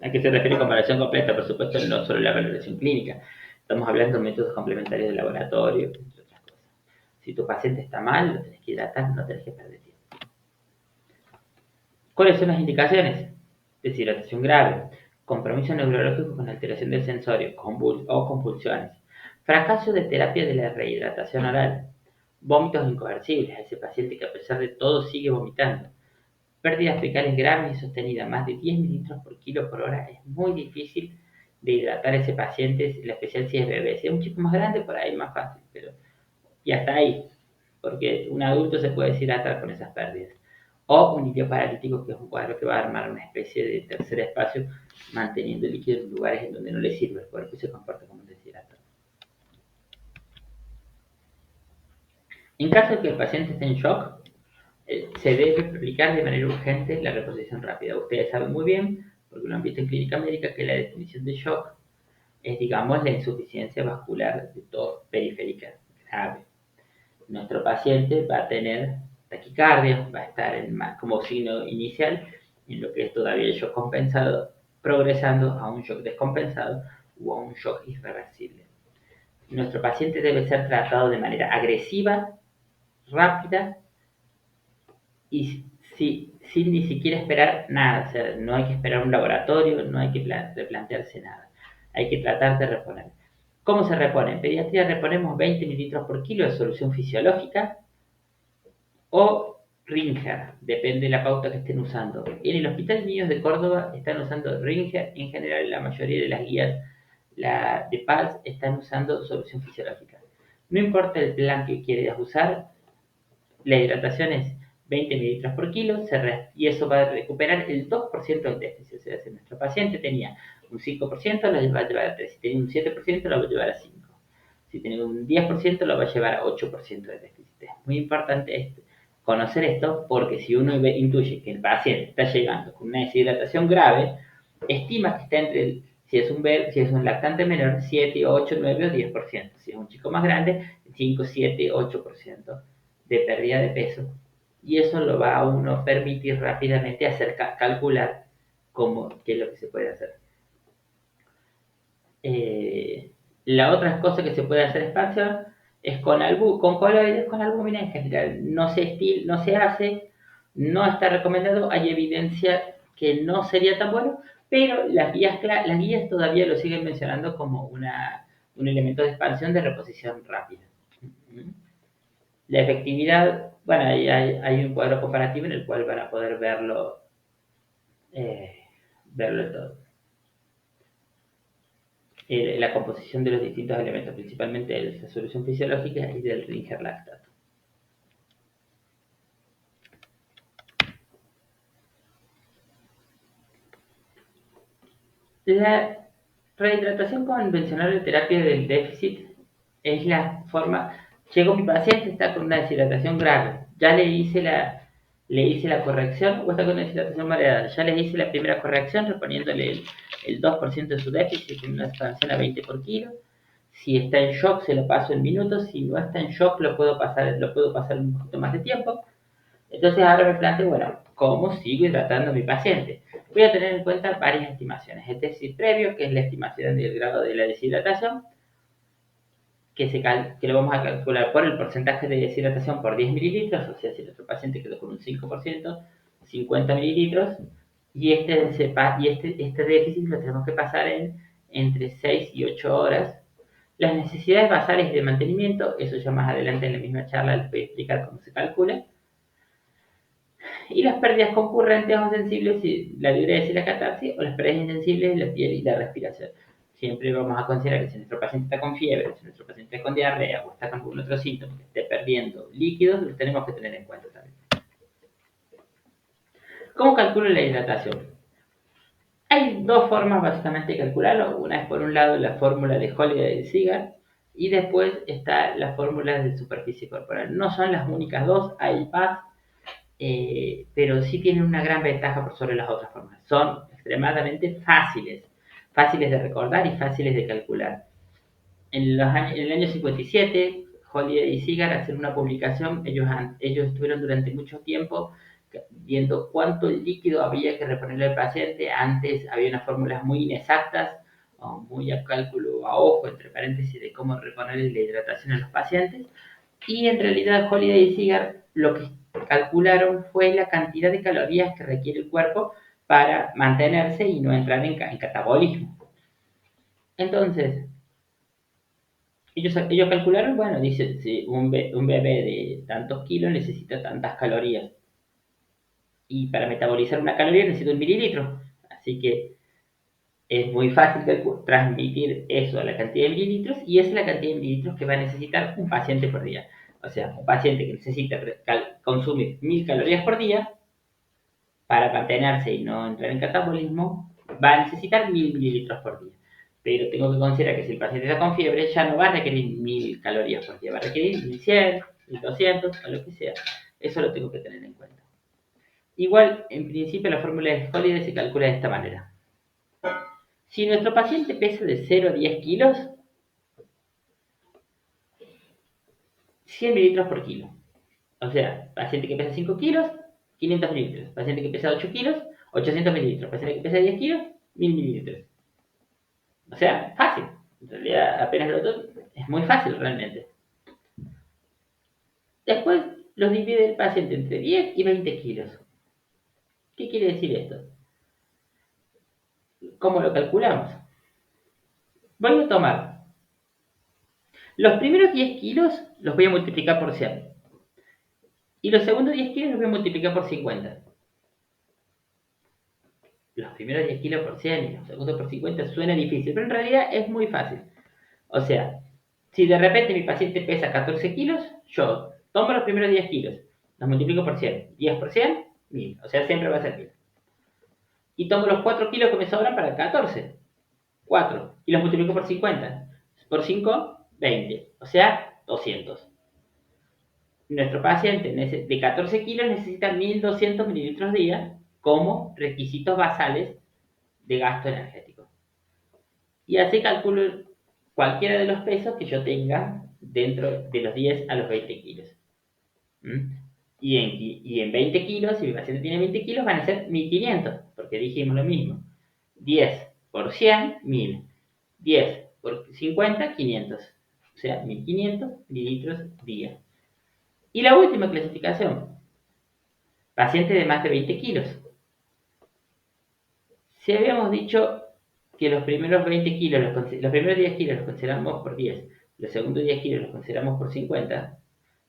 ¿A qué se refiere comparación completa? Por supuesto, no solo la valoración clínica. Estamos hablando de métodos complementarios de laboratorio, entre otras cosas. Si tu paciente está mal, lo tenés que hidratar, no tenés que perder tiempo. ¿Cuáles son las indicaciones? deshidratación grave, compromiso neurológico con alteración del sensorio o convulsiones, fracaso de terapia de la rehidratación oral, vómitos incoercibles, a ese paciente que a pesar de todo sigue vomitando, pérdidas fecales graves y sostenidas, más de 10 mililitros por kilo por hora, es muy difícil de hidratar a ese paciente, en especial si es bebé. Si es un chico más grande, por ahí es más fácil, pero y hasta ahí, porque un adulto se puede deshidratar con esas pérdidas. O un líquido paralítico, que es un cuadro que va a armar una especie de tercer espacio, manteniendo el líquido en lugares en donde no le sirve el cuerpo y se comporta como un deshidratado. En caso de que el paciente esté en shock, se debe aplicar de manera urgente la reposición rápida. Ustedes saben muy bien, porque lo han visto en clínica médica, que la definición de shock es, digamos, la insuficiencia vascular de todo periférica grave. Nuestro paciente va a tener taquicardia, va a estar como signo inicial en lo que es todavía el shock compensado, progresando a un shock descompensado o a un shock irreversible. Nuestro paciente debe ser tratado de manera agresiva, rápida y sin ni siquiera esperar nada. O sea, no hay que esperar un laboratorio, no hay que replantearse nada. Hay que tratar de reponer. ¿Cómo se repone? En pediatría reponemos 20 mililitros por kilo de solución fisiológica o Ringer, depende de la pauta que estén usando. En el Hospital de Niños de Córdoba están usando Ringer, en general la mayoría de las guías de PALS están usando solución fisiológica. No importa el plan que quieras usar, la hidratación es 20 mililitros por kilo y eso va a recuperar el 2% del déficit. O sea, si nuestro paciente tenía un 5%, lo va a llevar a 3. Si tenía un 7%, lo va a llevar a 5. Si tenía un 10%, lo va a llevar a 8% de déficit. Es muy importante conocer esto porque si uno intuye que el paciente está llegando con una deshidratación grave, estima que está entre si es un lactante menor, 7, 8, 9 o 10%. Si es un chico más grande, 5, 7, 8% de pérdida de peso. Y eso lo va a uno permitir rápidamente hacer calcular qué es lo que se puede hacer. La otra cosa que se puede hacer espacio es con coloides, con albúmina en general. No se hace, no está recomendado, hay evidencia que no sería tan bueno, pero las guías todavía lo siguen mencionando como un elemento de expansión de reposición rápida. La efectividad, bueno, hay un cuadro comparativo en el cual van a poder eh, verlo todo. La composición de los distintos elementos, principalmente de la solución fisiológica y del Ringer lactato. La rehidratación convencional de terapia del déficit es la forma. Llegó mi paciente, está con una deshidratación grave. Ya le hice la corrección, o está con una deshidratación moderada. Ya le hice la primera corrección, reponiéndole el 2% de su déficit en una expansión a 20 por kilo. Si está en shock, se lo paso en minutos. Si no está en shock, lo puedo pasar un poquito más de tiempo. Entonces ahora me planteo, bueno, ¿cómo sigo hidratando a mi paciente? Voy a tener en cuenta varias estimaciones. El déficit previo, que es la estimación del grado de la deshidratación, que lo vamos a calcular por el porcentaje de deshidratación por 10 mililitros, o sea, si nuestro paciente quedó con un 5%, 50 mililitros, y este déficit lo tenemos que pasar entre 6 y 8 horas. Las necesidades basales de mantenimiento, eso ya más adelante en la misma charla les voy a explicar cómo se calcula. Y las pérdidas concurrentes o sensibles, la diuresis y la catarsis, o las pérdidas insensibles, la piel y la respiración. Siempre vamos a considerar que si nuestro paciente está con fiebre, si nuestro paciente está con diarrea o está con algún otro síntoma, que esté perdiendo líquidos, los tenemos que tener en cuenta también. ¿Cómo calculo la hidratación? Hay dos formas básicamente de calcularlo. Una es por un lado la fórmula de Holiday y Ziegler y después está la fórmula de superficie corporal. No son las únicas dos, hay más, pero sí tienen una gran ventaja por sobre las otras formas. Son extremadamente fáciles de recordar y fáciles de calcular. En el año 57, Holiday y Ziegler hacen una publicación, ellos estuvieron durante mucho tiempo viendo cuánto líquido había que reponerle al paciente. Antes había unas fórmulas muy inexactas, o muy a cálculo a ojo, entre paréntesis, de cómo reponerle la hidratación a los pacientes. Y en realidad Holiday y Ziegler lo que calcularon fue la cantidad de calorías que requiere el cuerpo para mantenerse y no entrar en catabolismo. Entonces, ellos calcularon, bueno, dice, si un bebé de tantos kilos necesita tantas calorías. Y para metabolizar una caloría necesito un mililitro. Así que es muy fácil transmitir eso a la cantidad de mililitros y esa es la cantidad de mililitros que va a necesitar un paciente por día. O sea, un paciente que necesita consumir 1000 calorías por día para mantenerse y no entrar en catabolismo, va a necesitar 1000 mililitros por día. Pero tengo que considerar que si el paciente está con fiebre, ya no va a requerir 1000 calorías por día, va a requerir 1100, 1200 o lo que sea. Eso lo tengo que tener en cuenta. Igual, en principio, la fórmula de Holiday se calcula de esta manera. Si nuestro paciente pesa de 0 a 10 kilos, 100 mililitros por kilo. O sea, paciente que pesa 5 kilos, 500 mililitros. Paciente que pesa 8 kilos, 800 mililitros. Paciente que pesa 10 kilos, 1000 mililitros. O sea, fácil. En realidad, apenas lo dos, es muy fácil realmente. Después los divide el paciente entre 10 y 20 kilos. ¿Qué quiere decir esto? ¿Cómo lo calculamos? Voy a tomar los primeros 10 kilos, los voy a multiplicar por 100. Y los segundos 10 kilos los voy a multiplicar por 50. Los primeros 10 kilos por 100 y los segundos por 50 suena difícil, pero en realidad es muy fácil. O sea, si de repente mi paciente pesa 14 kilos, yo tomo los primeros 10 kilos, los multiplico por 100. 10 por 100, 1000. O sea, siempre va a ser 1000. Y tomo los 4 kilos que me sobran para el 14. 4. Y los multiplico por 50. Por 5, 20. O sea, 200. Nuestro paciente de 14 kilos necesita 1200 mililitros día como requisitos basales de gasto energético. Y así calculo cualquiera de los pesos que yo tenga dentro de los 10 a los 20 kilos. ¿Mm? Y en 20 kilos, si mi paciente tiene 20 kilos, van a ser 1500, porque dijimos lo mismo. 10 por 100, 1000. 10 por 50, 500. O sea, 1500 mililitros día. Y la última clasificación, paciente de más de 20 kilos. Si habíamos dicho que los primeros 20 kilos, los primeros 10 kilos los consideramos por 10, los segundos 10 kilos los consideramos por 50,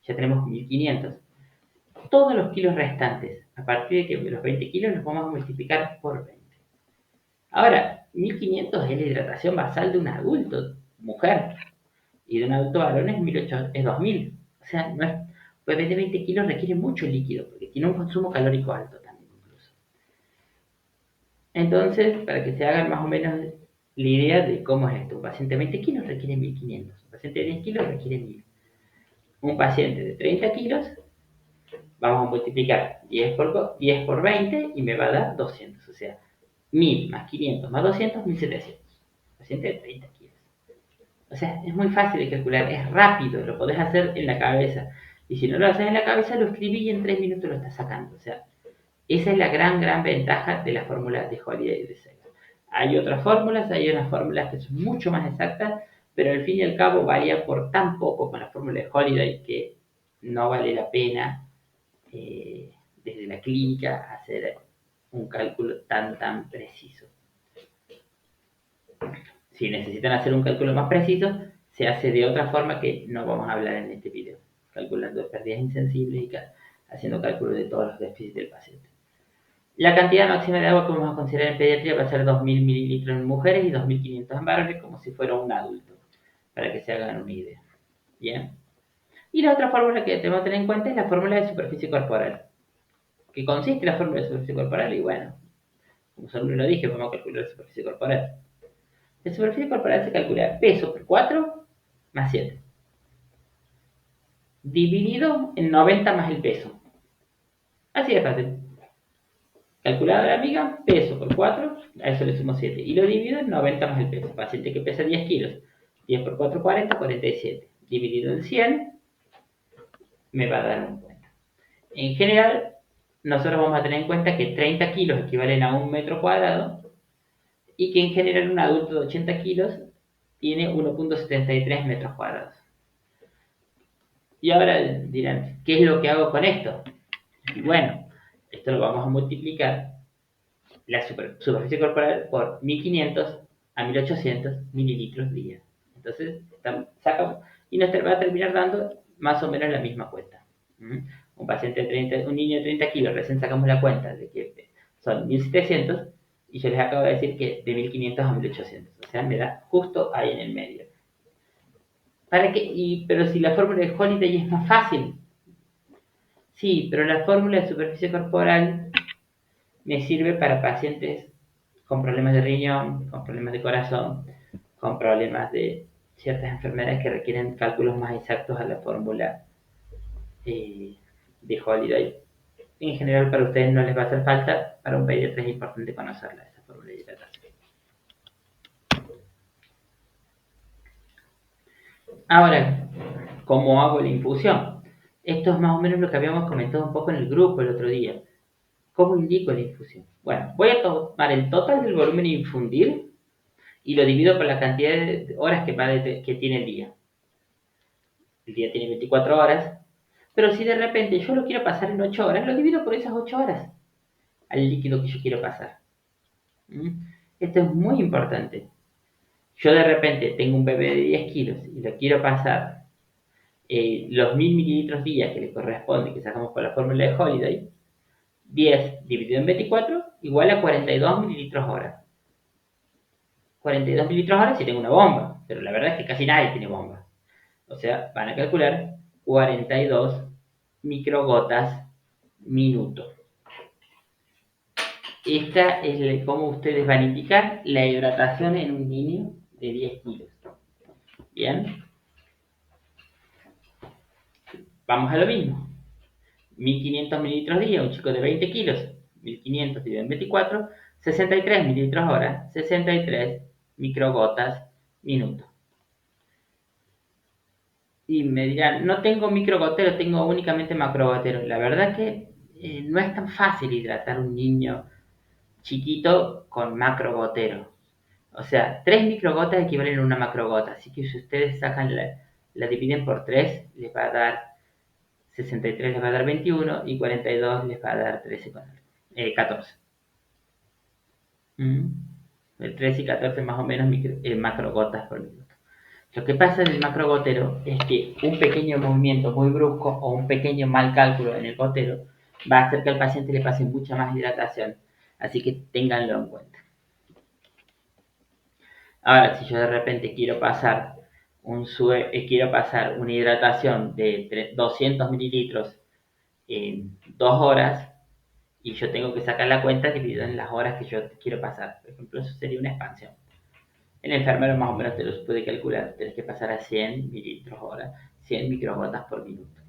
ya tenemos 1500. Todos los kilos restantes, a partir de que los 20 kilos, los vamos a multiplicar por 20. Ahora, 1500 es la hidratación basal de un adulto, mujer, y de un adulto varón es 1800, es 2000. O sea, no es, un bebé de 20 kilos requiere mucho líquido, porque tiene un consumo calórico alto también incluso. Entonces, para que se hagan más o menos la idea de cómo es esto, un paciente de 20 kilos requiere 1500, un paciente de 10 kilos requiere 1000. Un paciente de 30 kilos, vamos a multiplicar 10 por 20 y me va a dar 200, o sea, 1000 más 500 más 200, 1700. Paciente de 30 kilos. O sea, es muy fácil de calcular, es rápido, lo podés hacer en la cabeza. Y si no lo haces en la cabeza, lo escribí y en 3 minutos lo estás sacando. O sea, esa es la gran ventaja de la fórmula de Holiday de Sexo. Hay otras fórmulas, hay unas fórmulas que son mucho más exactas, pero al fin y al cabo varía por tan poco con la fórmula de Holiday que no vale la pena desde la clínica hacer un cálculo tan preciso. Si necesitan hacer un cálculo más preciso, se hace de otra forma que no vamos a hablar en este video, calculando pérdidas insensibles y haciendo cálculo de todos los déficits del paciente. La cantidad máxima de agua que vamos a considerar en pediatría va a ser 2000 mililitros en mujeres y 2500 en varones, como si fuera un adulto, para que se hagan una idea. Bien. Y la otra fórmula que tenemos que tener en cuenta es la fórmula de superficie corporal. ¿Qué consiste la fórmula de superficie corporal? Y bueno, como solo lo dije, vamos a calcular la superficie corporal. La superficie corporal se calcula peso por 4 más 7, dividido en 90 más el peso. Así de fácil. Calculadora amiga, peso por 4, a eso le sumo 7. Y lo divido en 90 más el peso. Paciente que pesa 10 kilos. 10 por 4, 40, 47. Dividido en 100, me va a dar un cuenta. En general, nosotros vamos a tener en cuenta que 30 kilos equivalen a 1 metro cuadrado y que en general un adulto de 80 kilos tiene 1,73 metros cuadrados. Y ahora dirán, ¿qué es lo que hago con esto? Y bueno, esto lo vamos a multiplicar la superficie corporal por 1500 a 1800 mililitros día. Entonces, sacamos y nos va a terminar dando más o menos la misma cuenta. ¿Mm? Un niño de 30 kilos, recién sacamos la cuenta de que son 1700 y yo les acabo de decir que de 1500 a 1800. O sea, me da justo ahí en el medio. Pero si la fórmula de Holiday es más fácil. Sí, pero la fórmula de superficie corporal me sirve para pacientes con problemas de riñón, con problemas de corazón, con problemas de ciertas enfermedades que requieren cálculos más exactos a la fórmula eh, de Holiday. En general, para ustedes no les va a hacer falta, para un pediatra es importante conocerla, esa fórmula de hidratación. Ahora, ¿cómo hago la infusión? Esto es más o menos lo que habíamos comentado un poco en el grupo el otro día. ¿Cómo indico la infusión? Bueno, voy a tomar el total del volumen a infundir y lo divido por la cantidad de horas que tiene el día. El día tiene 24 horas, pero si de repente yo lo quiero pasar en 8 horas, lo divido por esas 8 horas al líquido que yo quiero pasar. ¿Mm? Esto es muy importante. Yo de repente tengo un bebé de 10 kilos y lo quiero pasar los 1000 mililitros día que le corresponde, que sacamos por la fórmula de Holiday, 10 dividido en 24 igual a 42 mililitros hora. 42 mililitros hora si tengo una bomba, pero la verdad es que casi nadie tiene bomba. O sea, van a calcular 42 microgotas minuto. Esta es cómo ustedes van a indicar la hidratación en un niño de 10 kilos. Bien, vamos a lo mismo. 1500 mililitros día, un chico de 20 kilos, 1500 dividido en 24, 63 mililitros hora, 63 microgotas minuto. Y me dirán, no tengo microgotero, tengo únicamente macrogotero. La verdad que no es tan fácil hidratar a un niño chiquito con macrogotero. O sea, 3 microgotas equivalen a una macrogota. Así que si ustedes sacan la dividen por 3, les va a dar 63, les va a dar 21 y 42 les va a dar 14. ¿Mm? El 13 y 14 más o menos macrogotas por minuto. Lo que pasa en el macrogotero es que un pequeño movimiento muy brusco o un pequeño mal cálculo en el gotero va a hacer que al paciente le pase mucha más hidratación. Así que ténganlo en cuenta. Ahora, si yo de repente quiero pasar una hidratación de 200 mililitros en 2 horas y yo tengo que sacar la cuenta dividido en las horas que yo quiero pasar. Por ejemplo, eso sería una expansión. El enfermero más o menos te los puede calcular. Tienes que pasar a 100 mililitros hora, 100 microgotas por minuto.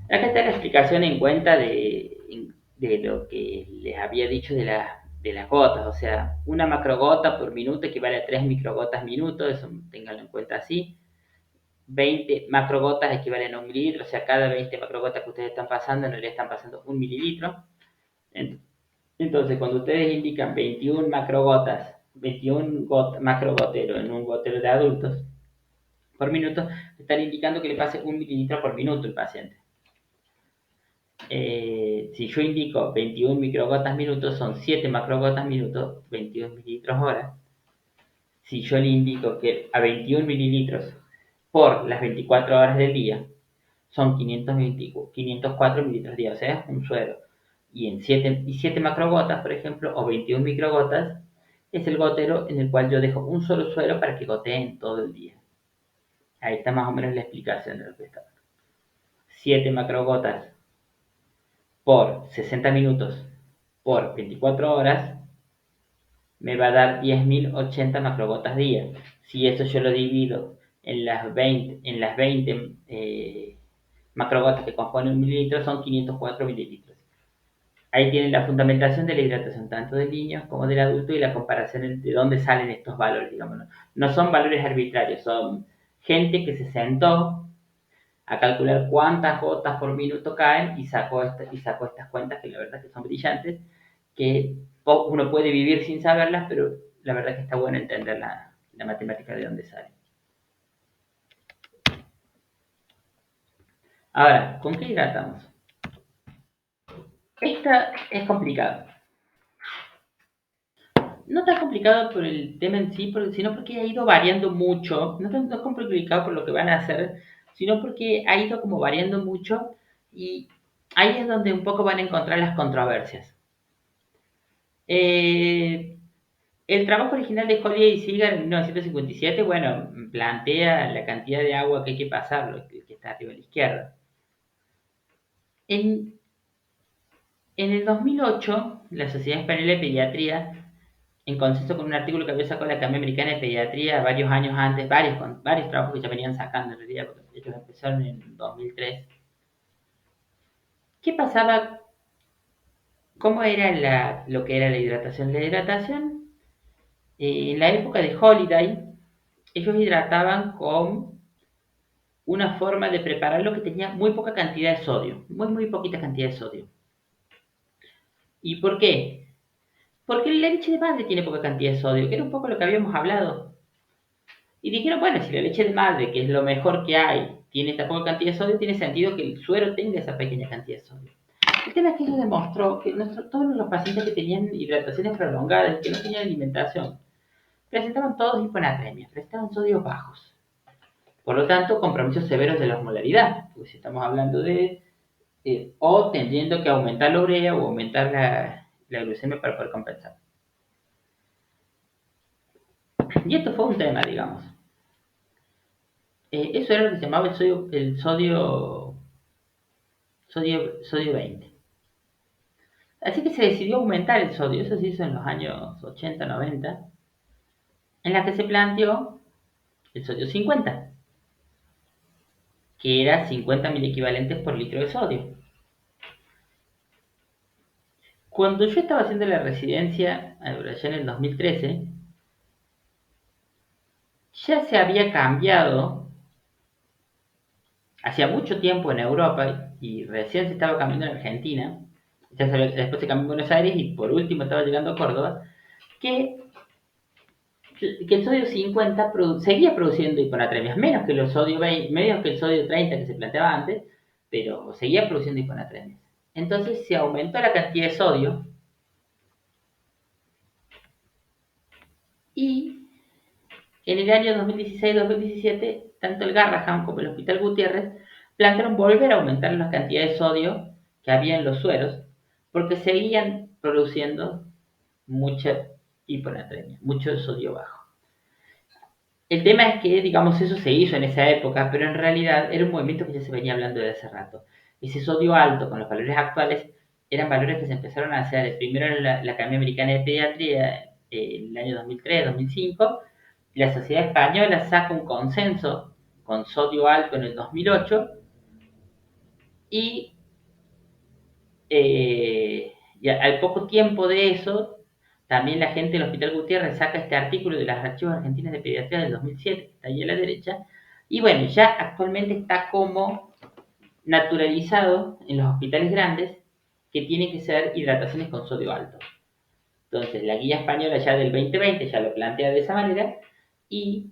Acá está la explicación en cuenta de lo que les había dicho de las gotas. O sea, una macrogota por minuto equivale a 3 microgotas minuto. Eso ténganlo en cuenta así. 20 macrogotas equivalen a un mililitro. O sea, cada 20 macrogotas que ustedes están pasando, en realidad están pasando un mililitro. Entonces, cuando ustedes indican 21 macrogotas, 21 macrogoteros en un gotero de adultos por minuto, están indicando que le pase un mililitro por minuto al paciente. Si yo indico 21 microgotas minutos, son 7 macrogotas minutos, 22 mililitros hora. Si yo le indico que a 21 mililitros por las 24 horas del día, son 504 mililitros día, o sea, es un suero. Y en 7 macrogotas, por ejemplo, o 21 microgotas, es el gotero en el cual yo dejo un solo suero para que goteen todo el día. Ahí está más o menos la explicación de lo que está. 7 macrogotas por 60 minutos por 24 horas me va a dar 10.080 macrogotas día. Si eso yo lo divido en las 20 macrogotas que componen un mililitro, son 504 mililitros. Ahí tienen la fundamentación de la hidratación tanto del niño como del adulto y la comparación de dónde salen estos valores, digamos. No son valores arbitrarios, son gente que se sentó a calcular cuántas gotas por minuto caen y sacó estas cuentas que la verdad que son brillantes, que uno puede vivir sin saberlas, pero la verdad que está bueno entender la matemática de dónde sale. Ahora, ¿con qué hidratamos? Esta es complicado. No tan complicado por el tema en sí, sino porque ha ido variando mucho. No es complicado por lo que van a hacer, sino porque ha ido como variando mucho y ahí es donde un poco van a encontrar las controversias. Eh, el trabajo original de Holiday y Seager en 1957, bueno, plantea la cantidad de agua que hay que pasar, lo que está arriba a la izquierda. En, en el 2008, la Sociedad Española de Pediatría, en consenso con un artículo que había sacado la Academia Americana de Pediatría varios años antes, varios trabajos que ya venían sacando en realidad, porque ellos empezaron en 2003. ¿Qué pasaba? ¿Cómo era lo que era la hidratación? La hidratación, en la época de Holiday, ellos hidrataban con una forma de prepararlo que tenía muy poca cantidad de sodio, muy poquita cantidad de sodio. ¿Y por qué? Porque la leche de madre tiene poca cantidad de sodio, que era un poco lo que habíamos hablado. Y dijeron, bueno, si la leche de madre, que es lo mejor que hay, tiene esta poca cantidad de sodio, tiene sentido que el suero tenga esa pequeña cantidad de sodio. El tema es que eso demostró que todos los pacientes que tenían hidrataciones prolongadas, que no tenían alimentación, presentaban todos hiponatremia, presentaban sodios bajos. Por lo tanto, compromisos severos de la osmolaridad, porque si estamos hablando de o teniendo que aumentar la urea o aumentar la glucemia para poder compensar. Y esto fue un tema, digamos. Eso era lo que se llamaba el sodio 20. Así que se decidió aumentar el sodio, eso se hizo en los años 80, 90, en la que se planteó el sodio 50, que era 50 equivalentes por litro de sodio. Cuando yo estaba haciendo la residencia, allá en el 2013, ya se había cambiado hacía mucho tiempo en Europa y recién se estaba cambiando en Argentina, después se cambió en Buenos Aires y por último estaba llegando a Córdoba, que, que el sodio 50 seguía produciendo hiponatremias, menos que el sodio 20, menos que el sodio 30 que se planteaba antes, pero seguía produciendo hiponatremias. Entonces se aumentó la cantidad de sodio y en el año 2016-2017, tanto el Garrahan como el Hospital Gutiérrez plantearon volver a aumentar las cantidades de sodio que había en los sueros, porque seguían produciendo mucha hiponatremia, mucho sodio bajo. El tema es que, digamos, eso se hizo en esa época, pero en realidad era un movimiento que ya se venía hablando desde hace rato. Ese sodio alto con los valores actuales eran valores que se empezaron a hacer primero en la Academia Americana de Pediatría en el año 2003-2005. La Sociedad Española saca un consenso con sodio alto en el 2008 y, y al poco tiempo de eso, también la gente del Hospital Gutiérrez saca este artículo de las archivos argentinas de pediatría del 2007, que está ahí a la derecha, y bueno, ya actualmente está como naturalizado en los hospitales grandes que tiene que ser hidrataciones con sodio alto. Entonces, la guía española ya del 2020 ya lo plantea de esa manera y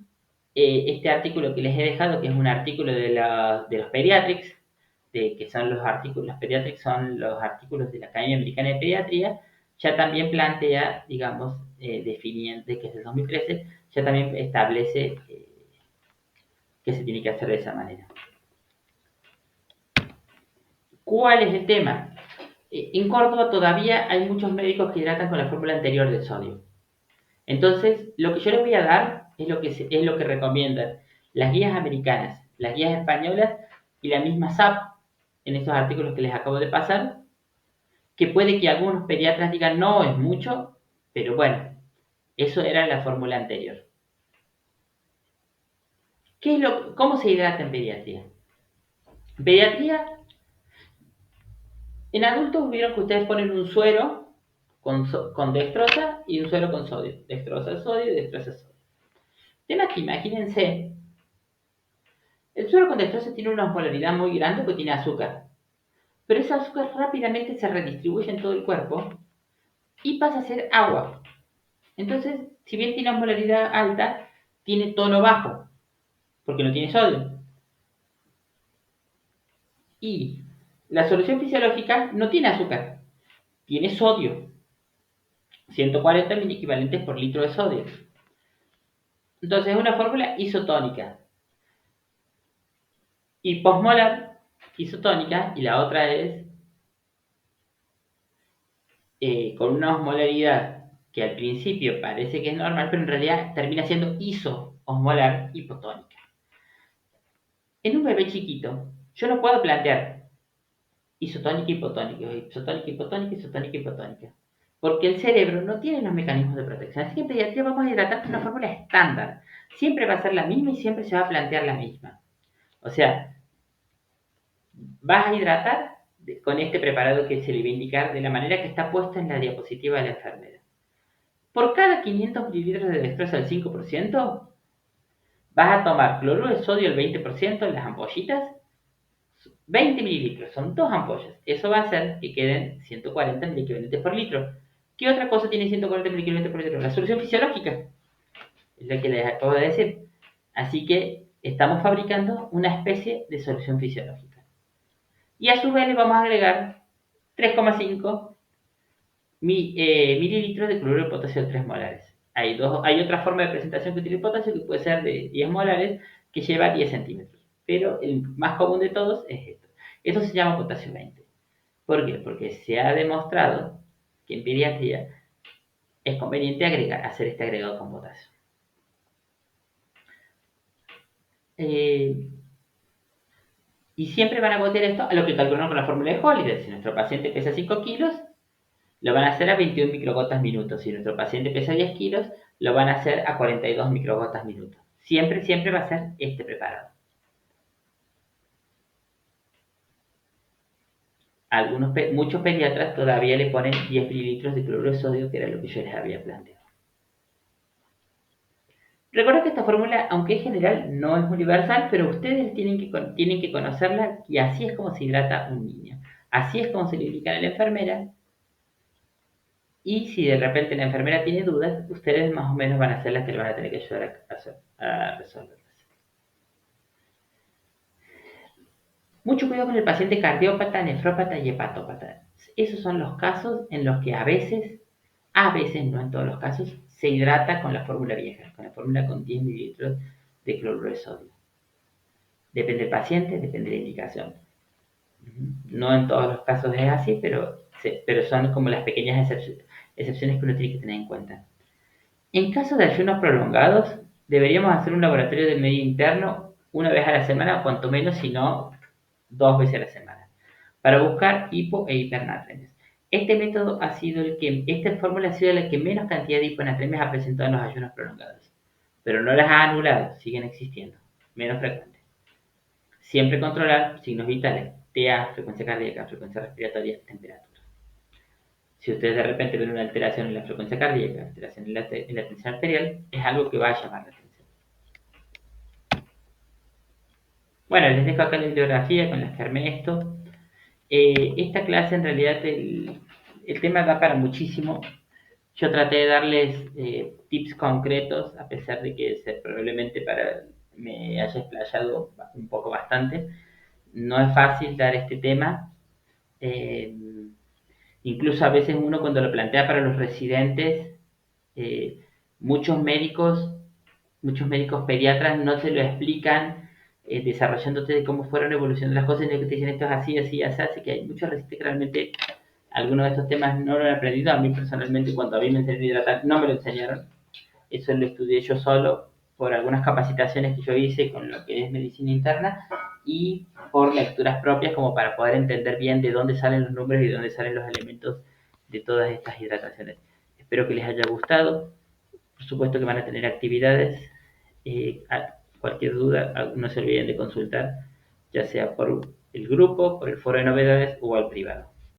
este artículo que les he dejado, que es un artículo de los pediatrics, que son los pediatrics son los artículos de la Academia Americana de Pediatría, ya también plantea, digamos, definiendo, que es del 2013, ya también establece que se tiene que hacer de esa manera. ¿Cuál es el tema? En Córdoba todavía hay muchos médicos que hidratan con la fórmula anterior del sodio. Entonces, lo que yo les voy a dar es lo que recomiendan las guías americanas, las guías españolas y la misma SAP en estos artículos que les acabo de pasar, que puede que algunos pediatras digan no, es mucho, pero bueno, eso era la fórmula anterior. ¿Cómo se hidrata en pediatría? En pediatría, en adultos vieron que ustedes ponen un suero con dextrosa y un suero con sodio. Dextrosa sodio y dextrosa sodio. Tema que imagínense, el suero con dextrosa tiene una osmolaridad muy grande porque tiene azúcar, pero ese azúcar rápidamente se redistribuye en todo el cuerpo y pasa a ser agua. Entonces, si bien tiene osmolaridad alta, tiene tono bajo, porque no tiene sodio. Y la solución fisiológica no tiene azúcar. tiene sodio, 140 miliequivalentes por litro de sodio. Entonces es una fórmula isotónica. Y posmolar, isotónica, y la otra es con una osmolaridad que al principio parece que es normal, pero en realidad termina siendo isoosmolar hipotónica. En un bebé chiquito, yo no puedo plantear isotónica, hipotónica, isotónica, hipotónica, isotónica, hipotónica. Porque el cerebro no tiene los mecanismos de protección. Así que en pediatría vamos a hidratar con una fórmula estándar. Siempre va a ser la misma y siempre se va a plantear la misma. O sea, vas a hidratar con este preparado que se le va a indicar de la manera que está puesto en la diapositiva de la enfermera. Por cada 500 mililitros de dextrosa al 5%, vas a tomar cloruro de sodio al 20% en las ampollitas, 20 mililitros, son 2 ampollas. Eso va a hacer que queden 140 miliequivalentes por litro. ¿Qué otra cosa tiene 140 miliequivalentes por litro? La solución fisiológica, es la que les acabo de decir. Así que estamos fabricando una especie de solución fisiológica. Y a su vez le vamos a agregar 3,5 mililitros de cloruro de potasio de 3 molares. Hay otra forma de presentación que utiliza el potasio que puede ser de 10 molares que lleva 10 centímetros. Pero el más común de todos es esto. Esto se llama potasio 20. ¿Por qué? Porque se ha demostrado que en pediatría es conveniente hacer este agregado con potasio. Y siempre van a gotear esto a lo que calculamos con la fórmula de Holiday. Si nuestro paciente pesa 5 kilos, lo van a hacer a 21 microgotas minuto. Si nuestro paciente pesa 10 kilos, lo van a hacer a 42 microgotas minuto. Siempre, siempre va a ser este preparado. Muchos pediatras todavía le ponen 10 mililitros de cloruro de sodio, que era lo que yo les había planteado. Recuerda que esta fórmula, aunque es general, no es universal, pero ustedes tienen que conocerla y así es como se hidrata un niño. Así es como se le indica a la enfermera. Y si de repente la enfermera tiene dudas, ustedes más o menos van a ser las que le van a tener que ayudar a resolverlas. Mucho cuidado con el paciente cardiópata, nefrópata y hepatópata. Esos son los casos en los que a veces, no en todos los casos, se hidrata con la fórmula vieja, con la fórmula con 10 mililitros de cloruro de sodio. Depende del paciente, depende de la indicación. No en todos los casos es así, pero son como las pequeñas excepciones que uno tiene que tener en cuenta. En caso de ayunos prolongados, deberíamos hacer un laboratorio de medio interno una vez a la semana, o cuanto menos, si no, 2 veces a la semana, para buscar hipo e hipernatremias. Esta fórmula ha sido la que menos cantidad de hiponatremias ha presentado en los ayunos prolongados, pero no las ha anulado, siguen existiendo, menos frecuentes. Siempre controlar signos vitales, TA, frecuencia cardíaca, frecuencia respiratoria, temperatura. Si ustedes de repente ven una alteración en la frecuencia cardíaca, alteración en la tensión arterial, es algo que va a llamar la atención. Bueno, les dejo acá la bibliografía con las que armé esto. Esta clase en realidad el tema da para muchísimo. Yo traté de darles tips concretos, a pesar de que probablemente me haya explayado un poco bastante. No es fácil dar este tema. Incluso a veces uno cuando lo plantea para los residentes, eh, muchos médicos pediatras no se lo explican desarrollándote de cómo fueron evolucionando las cosas, y que te dicen esto es así, así, así que hay muchos residentes que realmente algunos de estos temas no lo han aprendido. A mí personalmente, cuando a mí me enseñaron a hidratar, no me lo enseñaron. Eso lo estudié yo solo por algunas capacitaciones que yo hice con lo que es medicina interna y por lecturas propias, como para poder entender bien de dónde salen los números y de dónde salen los elementos de todas estas hidrataciones. Espero que les haya gustado. Por supuesto que van a tener actividades. Cualquier duda, no se olviden de consultar, ya sea por el grupo, por el foro de novedades o al privado.